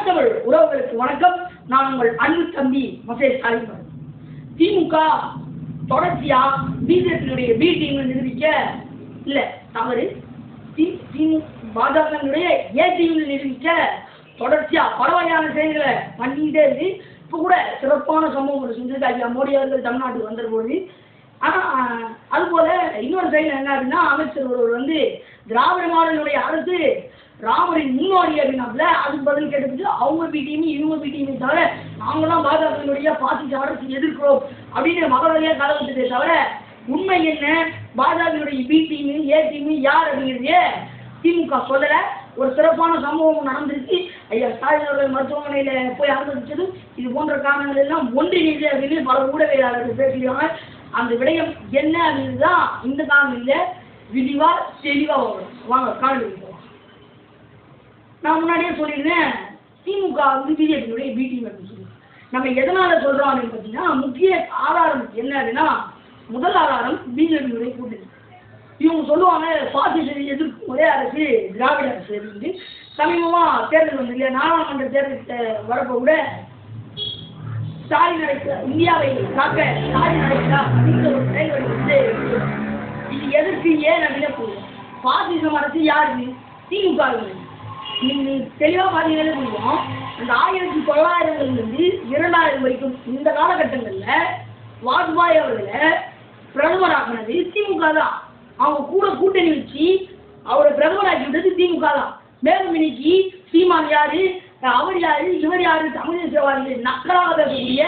தமிழ் உறவுகளுக்கு வணக்கம். நான் உங்கள் அன்பு தம்பி மசே ஸ்டாலின். திமுக தொடர்ச்சியா பிஜேபியினுடைய பி டீம் நிரூபிக்க இல்ல தவறு, பாஜகவினுடைய ஏ டீம் நிரூபிக்க தொடர்ச்சியா பல வகையான செயல்களை பண்ணிக்கிட்டே இருக்கு. இப்போ கூட சிறப்பான சம்பவம் செஞ்சிருக்கு. ஐயா மோடி அவர்கள் தமிழ்நாட்டுக்கு வந்த போது. அதுபோல இன்னொரு செயல் என்ன அப்படின்னா, அமைச்சர் ஒருவர் வந்து திராவிட மாடலுடைய அரசு ராமரின் முன்னோடி அப்படின்னாப்புல அதுக்கு பதில் கேட்டதுக்கு அவங்க பிடிஎம் இவங்க பிடிஎம் தவிர நாங்களாம் பாஜகவினுடைய பாசிச அரசு எதிர்க்கிறோம் அப்படின்னு மகளவையாக கலந்துட்டதே தவிர உண்மை என்ன, பாஜகவினுடைய பி டீம் ஏ டீம் யார் அப்படிங்கிறதே திமுக சொல்லலை. ஒரு சிறப்பான சம்பவம் நடந்திருக்கு. ஐயா ஸ்டாலின் அவர்கள் மருத்துவமனையில போய் அனுமதிச்சதும் இது போன்ற காரணங்கள் எல்லாம் ஒன்றிணைந்து அப்படின்னு பல ஊடகவியலாளர்கள் பேசிடுவாங்க. அந்த விடயம் என்ன அப்படின்றது தான் இந்த காணொலியில் விரிவா தெளிவா வரும். வாங்க காணொலி போகலாம். நான் முன்னாடியே சொல்லியிருந்தேன், திமுக வந்து பிஜேபியினுடைய பி டீம் அப்படின்னு சொல்லி நம்ம எதனால சொல்றோம் அப்படின்னு பார்த்தீங்கன்னா, முக்கிய ஆதாரம் என்ன அப்படின்னா, முதல் ஆதாரம் பிஜேபியினுடைய கூட்டணி. இவங்க சொல்லுவாங்க பாசிசத்தை எதிர்க்கும் ஒரே அரசு திராவிட அரசு அப்படின்னு. சமீபமா தேர்தல் வந்து இல்லையா, நாடாளுமன்ற தேர்தல் வரப்போ கூட ஸ்டாலின் அடைக்க இந்தியாவை காக்க ஸ்டாலின் அடைக்கிறா அப்படிங்கிற ஒரு செயல்பாடு வந்து இது எதற்கு ஏன் அப்படின்னா போதும். பாசிசம் அரசு யாருக்கு? திமுக. நீங்க தெளிவா பார்த்தீங்கன்னா புரியும். அந்த 1900 2000 வரைக்கும் இந்த காலகட்டங்கள்ல வாஜ்பாய் அவர்களை பிரதமராக்கினது திமுக தான். அவங்க கூட கூட்டணி வச்சு அவரை பிரதமராக்கி விட்டது திமுக தான். மேலும் இன்னைக்கு சீமான் யாரு, அவர் யாரு, இவர் யாரு, தமிழ் தேசியவாதிகள் நக்கலாக பேசக்கூடிய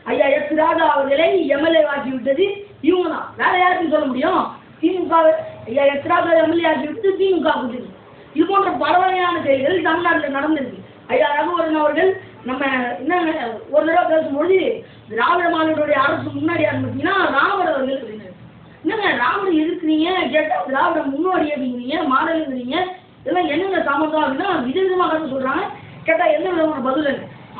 ஐயா எஸ் ராஜா அவர்களை எம்எல்ஏ ஆக்கி விட்டது இவங்க தான். வேற யாருன்னு சொல்ல முடியும்? திமுக. ஐயா எஸ் ராஜா எம்எல்ஏ ஆக்கி விட்டது திமுக கூட்டணி. இது போன்ற பல வகையான செயல்கள் தமிழ்நாட்டில் நடந்திருக்கு. ஐயா ரகுவரன் அவர்கள் நம்ம என்ன ஒரு தடவை பேசும்பொழுது திராவிட மாநிலங்களுடைய அரசு முன்னாடி பார்த்தீங்கன்னா ராமர் அவர்கள் அப்படின்னாரு. என்னங்க ராமர் எதிர்க்கிறீங்க கேட்டால் திராவிட முன்னோடி அப்படிங்கிறீங்க, மாடலுங்கிறீங்க, இதெல்லாம் என்னென்ன சம்மந்தம் அப்படின்னா விதவிதமாக சொல்றாங்க. கேட்டால் எந்த விதமான பதில்.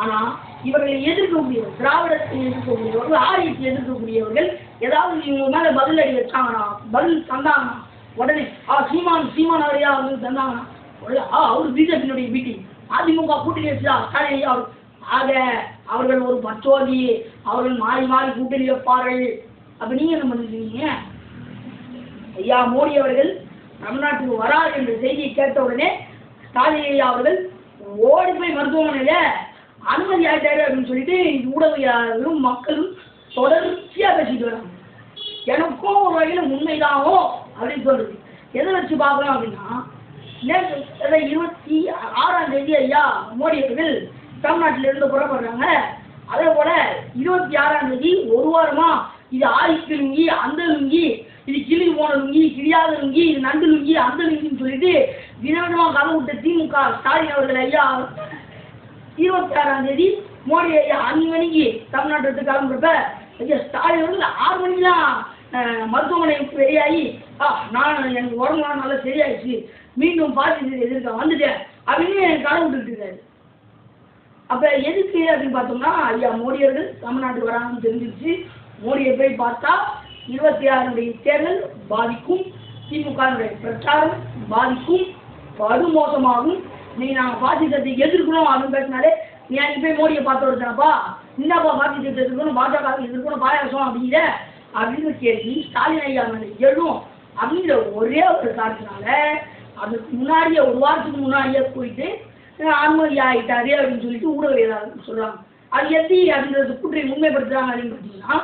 ஆனால் இவர்களை எதிர்க்கக்கூடியவர், திராவிடத்தை எதிர்க்கக்கூடியவர்கள், ஆரியத்தை எதிர்க்கக்கூடியவர்கள் ஏதாவது இவங்க மேலே பதில் அடி வச்சாங்கன்னா, பதில் தந்தாங்கன்னா உடனே சீமான் அவரையா வந்து தந்தாங்கன்னா அவர் பிஜேபியினுடைய மீட்டிங் அதிமுக கூட்டணி வச்சா ஸ்டாலின் ஆக அவர்கள் ஒரு பச்சோதி, அவர்கள் மாறி மாறி கூட்டணி வைப்பார்கள். அப்ப நீங்க என்ன பண்ணிருக்கீங்க? ஐயா மோடி அவர்கள் தமிழ்நாட்டுக்கு வராது என்ற செய்தியை கேட்ட உடனே ஸ்டாலின் ஐயா அவர்கள் ஓடி போய் மருத்துவமனையில அனுமதி ஆயிட்டாரு அப்படின்னு சொல்லிட்டு ஊடகங்களும் மக்களும் தொடர்ச்சியா பேசிட்டு வராங்க. எனக்கும் ஒரு வகையில உண்மைதானோ அப்படின்னு சொல்றது. எதை வச்சு பார்க்கலாம் அப்படின்னா, 26 ஐயா மோடி அவர்கள் தமிழ்நாட்டில இருந்து புறப்படுறாங்க. அதே போல 26 ஒரு வாரமா இது ஆயிக்கு லுங்கி, அந்த லுங்கி, இது கிளி போன லுங்கி, கிளியாத லுங்கி, இது நண்டு லுங்கி, அந்த லுங்கின்னு சொல்லிட்டு விதவிதமா கதை விட்ட திமுக ஸ்டாலின் அவர்கள் ஐயா 26 மோடி ஐயா 5 மணிக்கு தமிழ்நாட்டுக்கு கிளம்புறப்ப ஐயா ஸ்டாலின் அவர்கள் 6 மணிக்கெல்லாம் மருத்துவமனைக்கு வெளியாகி நான் எனக்கு உடம்புலாம் நல்லா சரியாயிடுச்சு, மீண்டும் பாசிசத்தை எதிர்க்க வந்துட்டேன் அப்படின்னு கதை விட்டுட்டு இருக்காரு. அப்ப எதுக்கு அப்படின்னு பார்த்தோம்னா, ஐயா மோடி அவர்கள் தமிழ்நாட்டுக்கு வராங்கன்னு தெரிஞ்சிருச்சு. மோடியை போய் பார்த்தா 26 தேர்தல் பாதிக்கும், திமுக பிரச்சாரம் பாதிக்கும், படுமோசமாகும். நீ நாங்கள் பாசிசத்தை எதிர்க்கணும் அப்படின்னு பேசினாலே நீ அன்னைக்கு போய் மோடியை பார்த்து வருதாப்பா, இந்தாப்பா பாசிசத்தை எதிர்க்கணும், பாஜக எதிர்க்கணும், பாயாசம் அப்படிங்கிற அப்படின்னு கேள்வி ஸ்டாலின் ஐயா எழும் அப்படிங்கிற ஒரே ஒரு காரணத்தினால அதுக்கு முன்னாடியே ஒரு வாரத்துக்கு முன்னாடியே போயிட்டு அனுமதி ஆகிட்டாரு அப்படின்னு சொல்லிட்டு ஊடகவியலாளர்கள் சொல்றாங்க. அது எப்படி அப்படின்றது குற்றை உண்மைப்படுத்துறாங்க அப்படின்னு பார்த்தீங்கன்னா,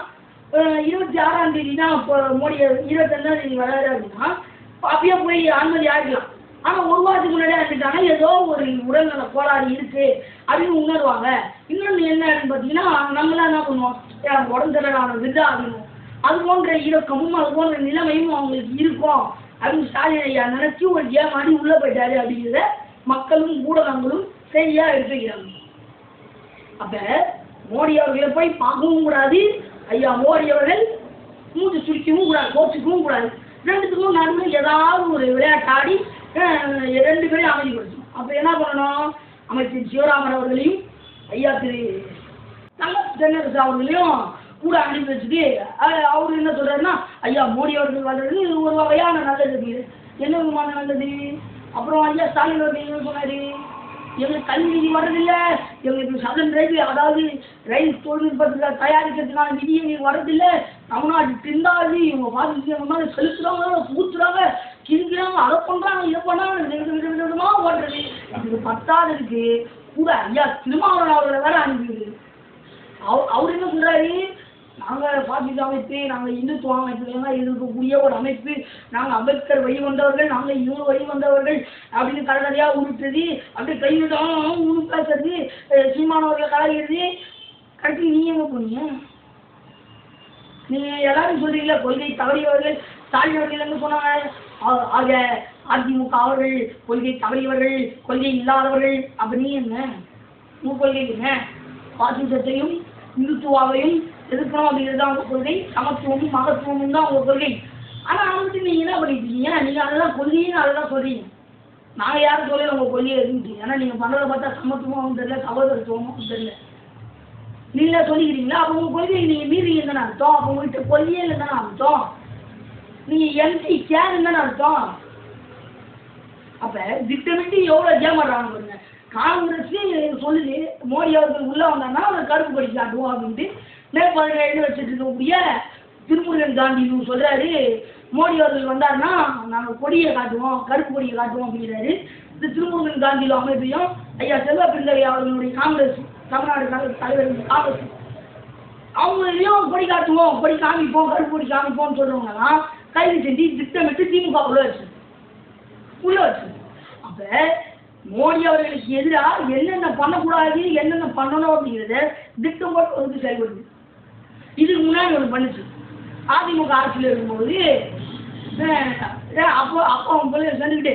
26 தான் இப்போ மோடி 25 வராது அப்படின்னா அப்பயே போய் அனுமதி ஆகிடலாம். ஆனால் ஒரு வாரத்துக்கு முன்னாடியே ஆகிட்டாங்க, ஏதோ ஒரு உடல்நல கோளாறு இருக்கு அப்படின்னு உணர்வாங்க. இன்னொன்று என்ன அப்படின்னு பார்த்தீங்கன்னா, நம்மளாம் என்ன பண்ணுவோம், உடம்பு சரியான விதா அப்படின்னு அது போன்ற இலக்கமும் அது போன்ற நிலைமையும் அவங்களுக்கு இருக்கும் அப்படின்னு ஸ்டாலின் ஐயா நினைச்சு ஒரு ஏமாடி உள்ள போயிட்டாரு அப்படிங்கிறத மக்களும் ஊடகங்களும் சரியா எடுத்துக்கிறாங்க. அப்ப மோடி அவர்களை போய் பார்க்கவும் கூடாது, ஐயா மோடி அவர்கள் மூச்சு சுடிக்கவும் கூடாது, கோச்சுக்கவும் கூடாது. ரெண்டுத்துக்கும் நடுவில் ஏதாவது ஒரு விளையாட்டாடி 2 பேரையும் அமைதிப்படுத்தணும். அப்ப என்ன பண்ணணும், அமைச்சர் சிவராமன் அவர்களையும் ஐயா திரு தென்னரசு அவர்களையும் கூட அனுப்பி வச்சுட்டு அவரு என்ன சொல்றாருன்னா, ஐயா மோடி அவர்கள் வர்றது ஒரு வகையான நல்லது. என்ன விதமான நல்லது? அப்புறம் ஐயா ஸ்டாலின் அவர்கள் என்ன சொன்னாரு, எங்களுக்கு கல்வி நிதி வர்றதில்லை, எங்களுக்கு சதன் ரயில் அதாவது ரயில் தொழில்நுட்பத்தில் தயாரிக்கிறதுக்கான நிதி எங்களுக்கு வர்றதில்லை, தமிழ்நாட்டு திண்டாது இவங்க பார்த்து செலுத்துறாங்க, ஊத்துறாங்க, கிழிக்கிறாங்க, அதை பண்றாங்க, இதை பண்ணாங்க, விதமா ஓடுறது. இதுக்கு பத்தாததுக்கு கூட ஐயா திருமாவளவன் அவர்களை வேற அனுப்பிடுது. அவர் என்ன சொல்றாரு, நாங்கள் பாசிச அமைப்பு, நாங்கள் இந்துத்துவ அமைப்புலாம் இருக்கக்கூடிய ஒரு அமைப்பு, நாங்கள் அம்பேத்கர் வழி வந்தவர்கள், நாங்கள் இவங்க வழி வந்தவர்கள் அப்படின்னு கடையாக உருட்டுறது, அப்படியே கைவிட்டாலும் ஊரு பேசுறது, சீமானவர்களை கலாய்கிறது. கடைசி நீ எங்கே போனீங்க? நீங்கள் எல்லாரும் சொல்றீங்களா கொள்கை தவறியவர்கள், ஸ்டாலின் அவர்கள் என்ன சொன்னாங்க, ஆக அதிமுக அவர்கள் கொள்கை தவறியவர்கள், கொள்கை இல்லாதவர்கள். அப்போ நீ என்ன உங்கள் கொள்கை என்ன? பாசிசத்தையும் இந்துத்துவாவையும் எதிர்க்கணும் அப்படிங்கிறது தான் உங்கள் கொள்கை, சமத்துவமும் மகத்துவமும் தான் உங்கள் கொள்கை. ஆனால் வந்துட்டு நீங்கள் என்ன பண்ணிட்டு இருக்கீங்க, நீங்கள் அதெல்லாம் கொள்கைன்னு அதை தான் சொல்கிறீங்க. நாங்கள் யாரும் சொல்லலை உங்கள் கொள்கையை இருந்துச்சு. ஏன்னா நீங்கள் பண்ணுறதை பார்த்தா சமத்துவமும் தெரியல, சகோதரத்துவமும் தெரியல, நீங்களே சொல்லிக்கிறீங்களா? அப்போ உங்கள் கொள்கையை நீங்கள் மீறீங்க தானே அர்த்தம். அப்போ உங்கள்கிட்ட கொள்கையே இல்லை தானே அர்த்தம். நீங்கள் எம்டி கேர் தானே அர்த்தம். அப்போ திட்டமிட்டு எவ்வளோ ஏமாறுறாங்க பாருங்க. காங்கிரஸ் சொல்லுது மோடி அவர்கள் உள்ளே வந்தாங்கன்னா அவர் கருப்பு கொடி காட்டுவோம் அப்படின்ட்டு நேபாள எழுதி வச்சுட்டு இருக்கக்கூடிய திருமுருகன் காந்தி சொல்றாரு, மோடி அவர்கள் வந்தாருன்னா நாங்கள் கொடியை காட்டுவோம், கருப்பு கொடியை காட்டுவோம் அப்படிங்கிறாரு. இந்த திருமுருகன் காந்தியில் அமைப்பையும் ஐயா செல்வ பிள்ளை அவர்களுடைய காங்கிரஸ் தமிழ்நாடு தலைவர் காங்கிரஸ் அவங்களையும் கொடி காட்டுவோம், கொடி காமிப்போம், கருப்பு கொடி காமிப்போம்னு சொல்றவங்கலாம் கைது செஞ்சு திட்டமிட்டு திமுக உள்ள வச்சு. அப்ப மோடி அவர்களுக்கு எதிராக என்னென்ன பண்ணக்கூடாது, என்னென்ன பண்ணணும் அப்படிங்கிறத திட்டம் போட்டு வந்து செயல்படுது. இதுக்கு முன்னாடி ஒன்று பண்ணுச்சு அதிமுக ஆட்சியில் இருக்கும்போது. அப்போ அவங்க பிள்ளைங்க செஞ்சுக்கிட்டு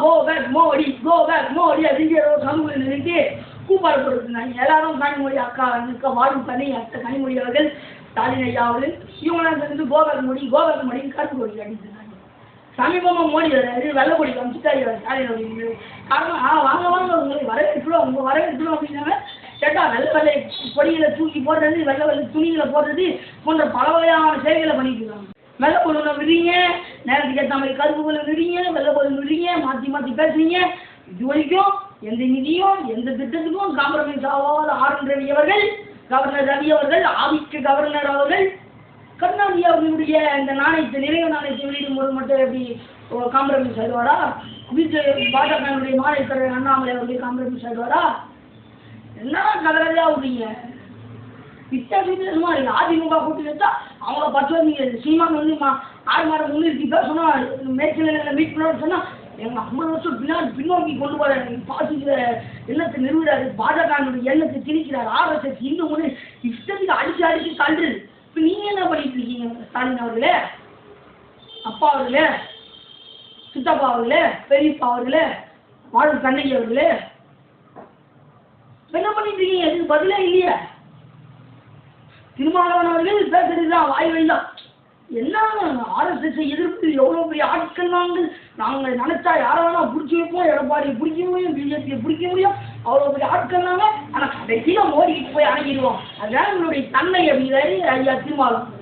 go back Modi, go back Modi அப்படிங்கிற ஒரு சமூக நிலைக்கு கூப்பாடு போட்டுருந்தாங்க. எல்லாரும் கனிமொழி அக்கா வாழ்வு பண்ணி அத்தை கனிமொழி அவர்கள், ஸ்டாலின் ஐயா அவர்கள் இவங்களாம் சேர்ந்து go back Modi, go back Modi கருப்பு கொடி அடிச்சுருந்தாங்க. சமீபமாக மோடி வர்றாரு, வெள்ளை கொடி காமிச்சுட்டாரு ஸ்டாலின் அப்படின்னு. காரணம் வாங்க வாங்க உங்களை வரவேற்கிறோம், உங்கள் வரவேற்கிறோம் அப்படின்னாங்க. கேட்டால் வெள்ளை கொடிகளை தூக்கி போடுறது, வெள்ளை துணிகளை போடுறது போன்ற பல வகையான சேவைகளை பண்ணிட்டு இருக்காங்க. வெள்ளை பொருளை விடுறீங்க, நேரத்துக்கு ஏற்ற மாதிரி கருப்பு பொருளை விடுறீங்க, வெள்ளை பொருள் விடுறீங்க, மாற்றி மாற்றி பேசுறீங்க. இது வரைக்கும் எந்த நிதியும் எந்த திட்டத்துக்கும் காம்ப்ரமைஸ் ஆகாத ஆர் ரவி அவர்கள், கவர்னர் ரவி அவர்கள், ஆதிக்க கவர்னர் அவர்கள் கருணாநிதி அவர்களுடைய இந்த நாணயத்தை நிறைவு நாணயத்தை வெளியிடும் போது மட்டும் எப்படி காம்ப்ரமைஸ் ஆயிடுவாரா? பாஜகனுடைய மாநில அண்ணாமலை அவருடைய காம்ப்ரமைஸ் ஆயிடுவாரா? என்ன கலரையா விடுறீங்க? வித்தியாசமா இருக்கு. அதிமுக கூட்டி வச்சா அவங்கள 10 வருஷம் சீமான் வந்து 6 மாதம் முன்னிறுத்தி பேசணும், மேற்கில் மீட் பண்ண சொன்னா எங்க 50 வருஷம் பின்னோக்கி கொண்டு போற பாசிக்கிற எண்ணத்தை நிறுவுறாரு, பாஜகனுடைய எண்ணத்தை திணிக்கிறார், RSS இன்னும் முன்னே இஷ்டத்துக்கு அடிச்சு தள்ளுறது. இப்போ நீங்க என்ன பண்ணிட்டு இருக்கீங்க? ஸ்டாலின் அவர்களே, அப்பா அவர்களே, சித்தப்பா அவர்களே, பெரியப்பா அவர்களே, வாழ்வு கண்ணகி அவர்களே, என்ன பண்ணிட்டு இருக்கீங்க? இதுக்கு பதிலே இல்லையா? திருமாவளவன் அவர்கள் பேசுறதுதான் வாய் வழிதான். என்ன RSS எதிர்ப்பு எவ்வளோ பெரிய ஆட்கள் நாங்கள் நினைச்சா யாரை வேணா பிடிச்சி வைப்போம், எடப்பாடியை பிடிக்க முடியும், பிஜேபியை பிடிக்க முடியும், அவ்வளோ பெரிய ஆட்கள் நாங்கள். ஆனால் கடைசியில் மோடிக்கு போய் அணுகிடுவோம். அதுதான் எங்களுடைய தன்மை அப்படிங்கிறாரு ஐயா திருமாவளவன்.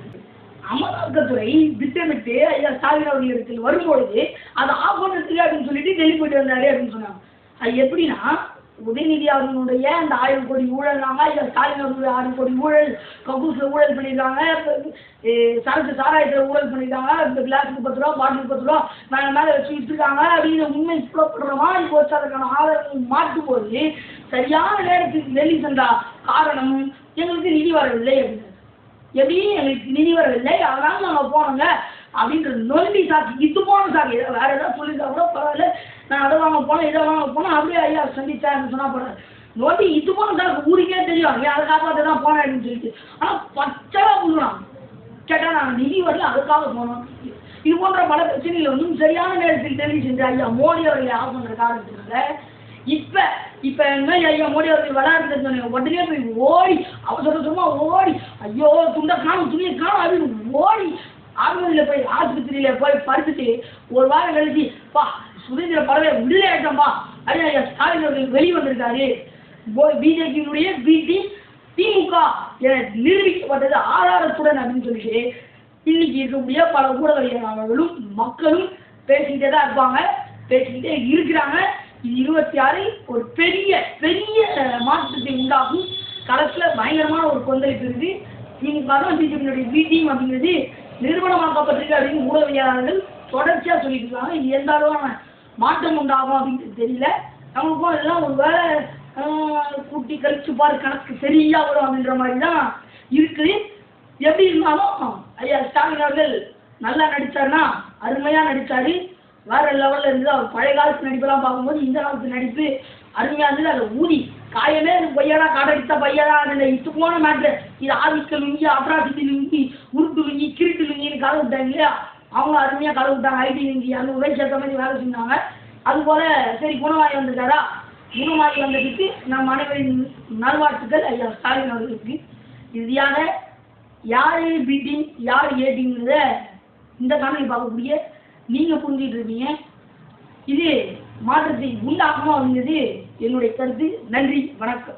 அமலாக்கத்துறை திட்டமிட்டு ஐயா ஸ்டாலின் அவர்களிடத்தில் வரும்பொழுது அதை ஆஃப் பண்ணுறதுக்கு அப்படின்னு சொல்லிட்டு டெல்லி போயிட்டு வந்தாரு அப்படின்னு சொன்னாங்க. அது எப்படின்னா, உதயநிதி அவர்களுடைய அந்த 1000 கோடி ஊழல்னாங்க, ஐயா ஸ்டாலின் அவர்களுடைய 1000 கோடி ஊழல், கக்கூஸில் ஊழல் பண்ணியிருக்காங்க, சரக்கு சாராயத்தில் ஊழல் பண்ணியிருக்காங்க, இந்த கிளாஸுக்கு 10 ரூபா, பாட்டிலுக்கு 10 ரூபா மேலே வச்சு விட்டுருக்காங்க அப்படின்னு உண்மை புலப்படுற மாதிரி போச்சு. அதற்கான ஆதாரங்கள் மாற்றும் போது சரியான நேரத்துக்கு டெல்லி சென்றா காரணம் எங்களுக்கு நிதி வரவில்லை அப்படின்னு. எப்படி எங்களுக்கு நிதி வரவில்லை, அதனால நாங்கள் போனோங்க அப்படின்றது நொண்டி சாட்சி. இது போன சாட்சி வேற ஏதாவது சொல்லியிருந்தா கூட பரவாயில்ல, நான் அதை வாங்க போனேன், இதை வாங்க போனேன், அப்படியே ஐயா சந்திச்சாருன்னு சொன்னா போறாரு. நோண்டி இது போன சார் ஊருக்கே தெரியும், நீ அதை காப்பாற்ற தான் போனேன் அப்படின்னு சொல்லிட்டு. ஆனால் பச்சையாக சொல்லுவாங்க, கேட்டால் நாங்கள் நிதி வரல அதுக்காக போனோம். இது போன்ற பல பிரச்சனைகள் வந்து சரியான நேரத்தில் டெல்லி செஞ்சு ஐயா மோடி அவர்களை ஆஃப் பண்ணுற காரணத்தினால இப்போ என்ன ஐயா மோடி அவர்கள் விளையாடுறது உடனே போய் ஓடி அவசரமா ஓடி ஐயோ துண்டை காணும் துணியை காணும் அப்படின்னு ஓடி ஆஸ்பத்திரியில் போய் ஆஸ்பத்திரியில் போய் படுத்துட்டு ஒரு வாரம் கழிச்சு பா சுதந்திர பறவை விடுதலை ஆயிட்டோம்பா ஐயா ஐயா ஸ்டாலின் அவர்கள் வெளியே வந்திருக்காரு, பிஜேபியினுடைய பிடி திமுக என நிரூபிக்கப்பட்டது ஆதாரத்துடன் அப்படின்னு சொல்லிட்டு இன்னைக்கு இருக்கக்கூடிய பல ஊடகவியலாளர்களும் மக்களும் பேசிக்கிட்டே தான் இருப்பாங்க, பேசிக்கிட்டே இருக்கிறாங்க. இது 26 ஒரு பெரிய பெரிய மாற்றத்தை உண்டாகும். களத்தில் பயங்கரமான ஒரு கொந்தளிப்பு இருக்குது. திமுக தான் பிஜேபியினுடைய பி டீம் அப்படிங்கிறது நிறுவனமாக்கப்பட்டிருக்கு அப்படின்னு ஊடகவியலாளர்கள் தொடர்ச்சியாக சொல்லிட்டு இருக்காங்க. இது எந்த அளவான மாற்றம் உண்டாகும் அப்படின்றது தெரியல. நமக்கும் எல்லாம் ஒரு வேலை கூட்டி கழிச்சு பாரு கணக்கு சரியா வரும் அப்படின்ற மாதிரி தான் இருக்குது. எப்படி இருந்தாலும் ஐயா ஸ்டாலின் அவர்கள் நல்லா நடித்தாருன்னா அருமையாக நடித்தாரு. வேற லெவலில் இருந்தது. அவர் பழைய காலத்து நடிப்பெல்லாம் பார்க்கும்போது இந்த காலத்து நடிப்பு அருமையாக இருந்தது. அதை ஊதி காயமே பையடா காடடித்த பையடா அந்த இட்டு போன மேட்ரு இது ஆதிக்க லுங்கி அப்ராசிட்டி லுங்கி உருட்டு லுங்கி கிருட்டு லுங்கின்னு கதை விட்டாங்க இல்லையா? அவங்க அருமையாக கதை விட்டாங்க. ஐடி லுங்கி அந்த உதவி சேர்த்த மாதிரி வேலை செஞ்சாங்க. அதுபோல் சரி குணமாகி வந்திருக்காரா? குணமாகி வந்ததுக்கு நம் அனைவரின் நல்வாழ்த்துக்கள் ஐயா ஸ்டாலின் அவர்களுக்கு. இறுதியாக யார் பி டீம் யார் ஏ டீம்ங்கிறத இந்த காணொலி பார்க்கக்கூடிய நீங்கள் புரிஞ்சுட்டு இருக்கீங்க. இது மாற்றத்தை உண்டாகணும் அப்படிங்கிறது என்னுடைய கருத்து. நன்றி, வணக்கம்.